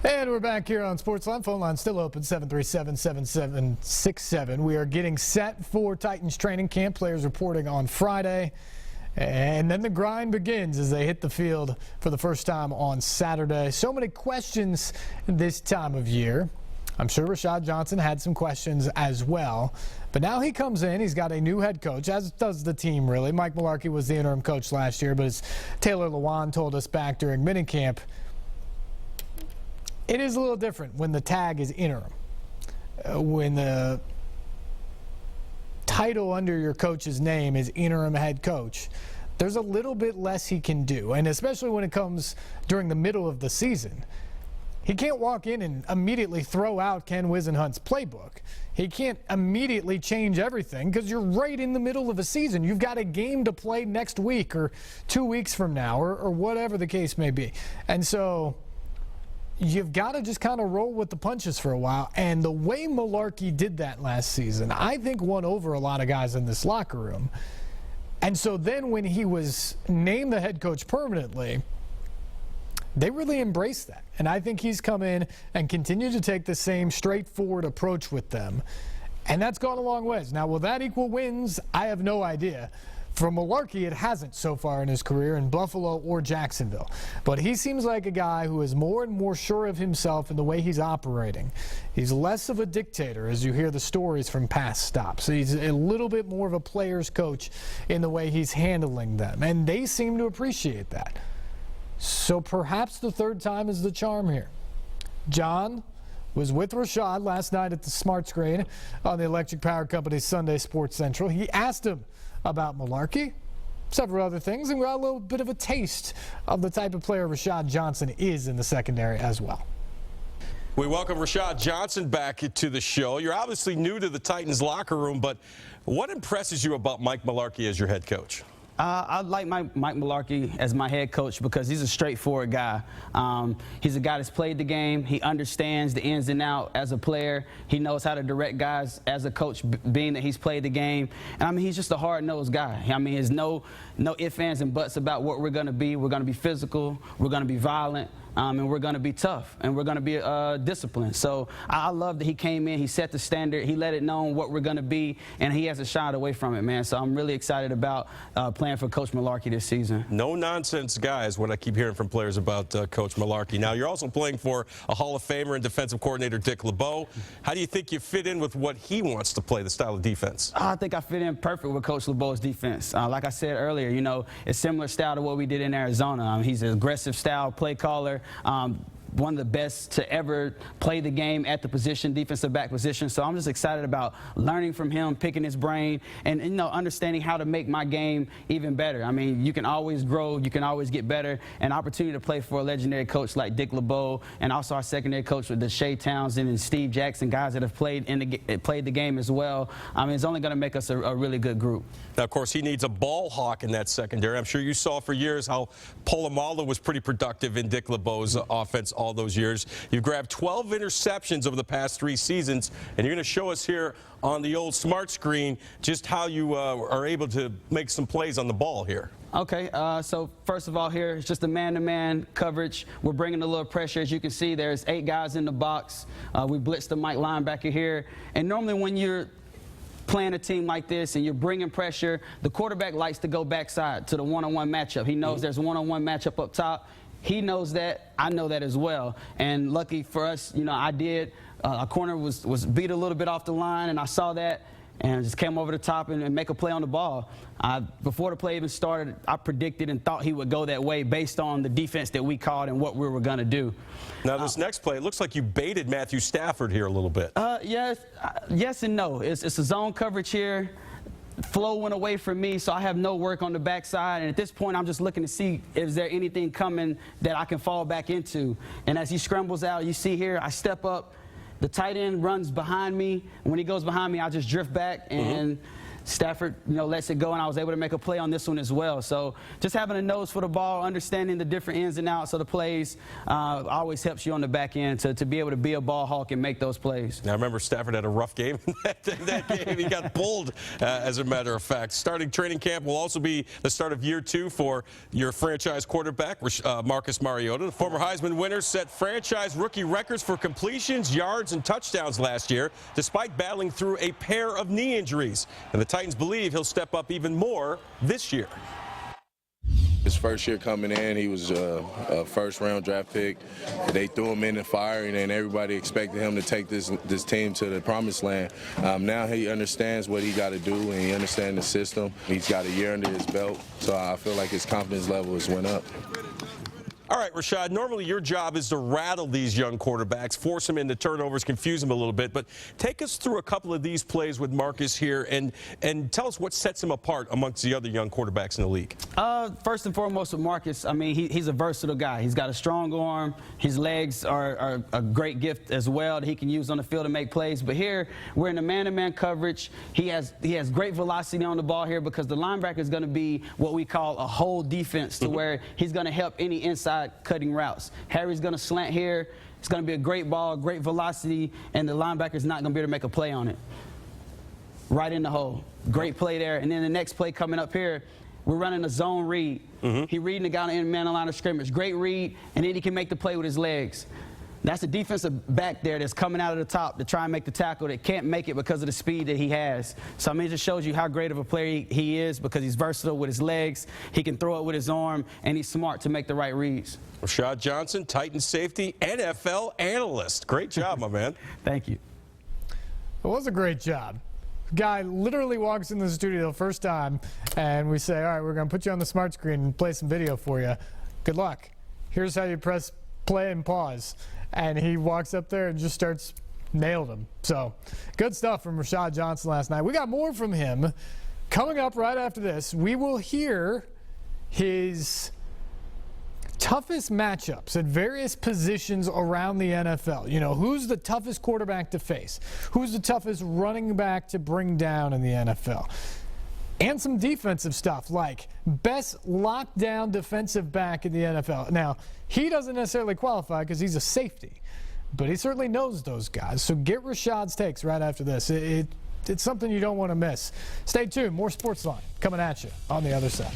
And we're back here on SportsLine. Phone line still open, 737-7767. We are getting set for Titans training camp. Players reporting on Friday. And then the grind begins as they hit the field for the first time on Saturday. So many questions this time of year. I'm sure Rashad Johnson had some questions as well. But now he comes in. He's got a new head coach, as does the team, really. Mike Mularkey was the interim coach last year, but as Taylor Lewan told us back during minicamp, it is a little different when the tag is interim. When the title under your coach's name is interim head coach, there's a little bit less he can do, and especially when it comes during the middle of the season. He can't walk in and immediately throw out Ken Wisenhunt's playbook. He can't immediately change everything because you're right in the middle of a season. You've got a game to play next week or 2 weeks from now or whatever the case may be. And so you've got to just kind of roll with the punches for a while. And the way Mularkey did that last season, I think won over a lot of guys in this locker room. And so then when he was named the head coach permanently, they really embraced that. And I think he's come in and continued to take the same straightforward approach with them. And that's gone a long ways. Now, will that equal wins? I have no idea. For Mularkey, it hasn't so far in his career in Buffalo or Jacksonville. But he seems like a guy who is more and more sure of himself in the way he's operating. He's less of a dictator, as you hear the stories from past stops. He's a little bit more of a player's coach in the way he's handling them. And they seem to appreciate that. So perhaps the third time is the charm here. John was with Rashad last night at the smart screen on the Electric Power Company's Sunday Sports Central. He asked him about Mularkey, several other things, and got a little bit of a taste of the type of player Rashad Johnson is in the secondary as well. We welcome Rashad Johnson back to the show. You're obviously new to the Titans locker room, but what impresses you about Mike Mularkey as your head coach? I like Mike Mularkey as my head coach because he's a straightforward guy. He's a guy that's played the game. He understands the ins and outs as a player. He knows how to direct guys as a coach, being that he's played the game. And I mean, he's just a hard-nosed guy. I mean, there's no ifs, ands, and buts about what we're going to be. We're going to be physical. We're going to be violent. And we're going to be tough, and we're going to be disciplined. So I love that he came in, he set the standard, he let it known what we're going to be, and he hasn't shied away from it, man. So I'm really excited about playing for Coach Mularkey this season. No-nonsense guy is what I keep hearing from players about Coach Mularkey. Now, you're also playing for a Hall of Famer and defensive coordinator Dick LeBeau. How do you think you fit in with what he wants to play, the style of defense? I think I fit in perfect with Coach LeBeau's defense. Like I said earlier, you know, it's similar style to what we did in Arizona. He's an aggressive style play caller. One of the best to ever play the game at the position, defensive back position. So I'm just excited about learning from him, picking his brain, and you know, understanding how to make my game even better. I mean, you can always grow, you can always get better. An opportunity to play for a legendary coach like Dick LeBeau, and also our secondary coach with Shea Townsend and Steve Jackson, guys that have played the game as well. I mean, it's only going to make us a really good group. Now, of course, he needs a ball hawk in that secondary. I'm sure you saw for years how Polamalu was pretty productive in Dick LeBeau's offense all those years. You've grabbed 12 interceptions over the past 3 seasons, and you're going to show us here on the old smart screen just how you are able to make some plays on the ball here. Okay, so first of all here, it's just a man-to-man coverage. We're bringing a little pressure. As you can see, there's 8 guys in the box. We blitzed the Mike linebacker here. And normally when you're playing a team like this and you're bringing pressure, the quarterback likes to go backside to the one-on-one matchup. He knows there's a one-on-one matchup up top. He knows that. I know that as well. And lucky for us, you know, I did. Our corner was beat a little bit off the line, and I saw that and just came over the top and make a play on the ball. Before the play even started, I predicted and thought he would go that way based on the defense that we called and what we were going to do. Now, this next play, it looks like you baited Matthew Stafford here a little bit. Yes and no. It's a zone coverage here. Flow went away from me, so I have no work on the backside. And at this point, I'm just looking to see is there anything coming that I can fall back into. And as he scrambles out, you see here, I step up. The tight end runs behind me. When he goes behind me, I just drift back and Stafford, lets it go, and I was able to make a play on this one as well. So just having a nose for the ball, understanding the different ins and outs of the plays, always helps you on the back end to be able to be a ball hawk and make those plays. Now, I remember Stafford had a rough game that game. He got pulled, as a matter of fact. Starting training camp will also be the start of year 2 for your franchise quarterback, Marcus Mariota. The former Heisman winner set franchise rookie records for completions, yards, and touchdowns last year, despite battling through a pair of knee injuries. And the Titans believe he'll step up even more this year. His first year coming in, he was a first-round draft pick. They threw him in the fire, and then everybody expected him to take this team to the promised land. Now he understands what he got to do, and he understands the system. He's got a year under his belt, so I feel like his confidence level has went up. All right, Rashad, normally your job is to rattle these young quarterbacks, force them into turnovers, confuse them a little bit. But take us through a couple of these plays with Marcus here and tell us what sets him apart amongst the other young quarterbacks in the league. First and foremost with Marcus, I mean, he's a versatile guy. He's got a strong arm. His legs are a great gift as well that he can use on the field to make plays. But here, we're in a man-to-man coverage. He has great velocity on the ball here because the linebacker is going to be what we call a whole defense to where he's going to help any inside cutting routes. Harry's going to slant here. It's going to be a great ball, great velocity, and the linebacker's not going to be able to make a play on it. Right in the hole. Great play there. And then the next play coming up here, we're running a zone read. He reading the guy in man line of scrimmage. Great read, and then he can make the play with his legs. That's a defensive back there that's coming out of the top to try and make the tackle that can't make it because of the speed that he has. So, I mean, it just shows you how great of a player he is because he's versatile with his legs. He can throw it with his arm, and he's smart to make the right reads. Rashad Johnson, Titans safety, NFL analyst. Great job, my man. Thank you. It was a great job. Guy literally walks in the studio the first time, and we say, all right, we're going to put you on the smart screen and play some video for you. Good luck. Here's how you press play and pause. And he walks up there and just nailed him. So good stuff from Rashad Johnson last night. We got more from him coming up right after this. We will hear his toughest matchups at various positions around the NFL. Who's the toughest quarterback to face? Who's the toughest running back to bring down in the NFL? And some defensive stuff like best lockdown defensive back in the NFL. Now, he doesn't necessarily qualify because he's a safety, but he certainly knows those guys. So get Rashad's takes right after this. It's something you don't want to miss. Stay tuned. More SportsLine coming at you on the other side.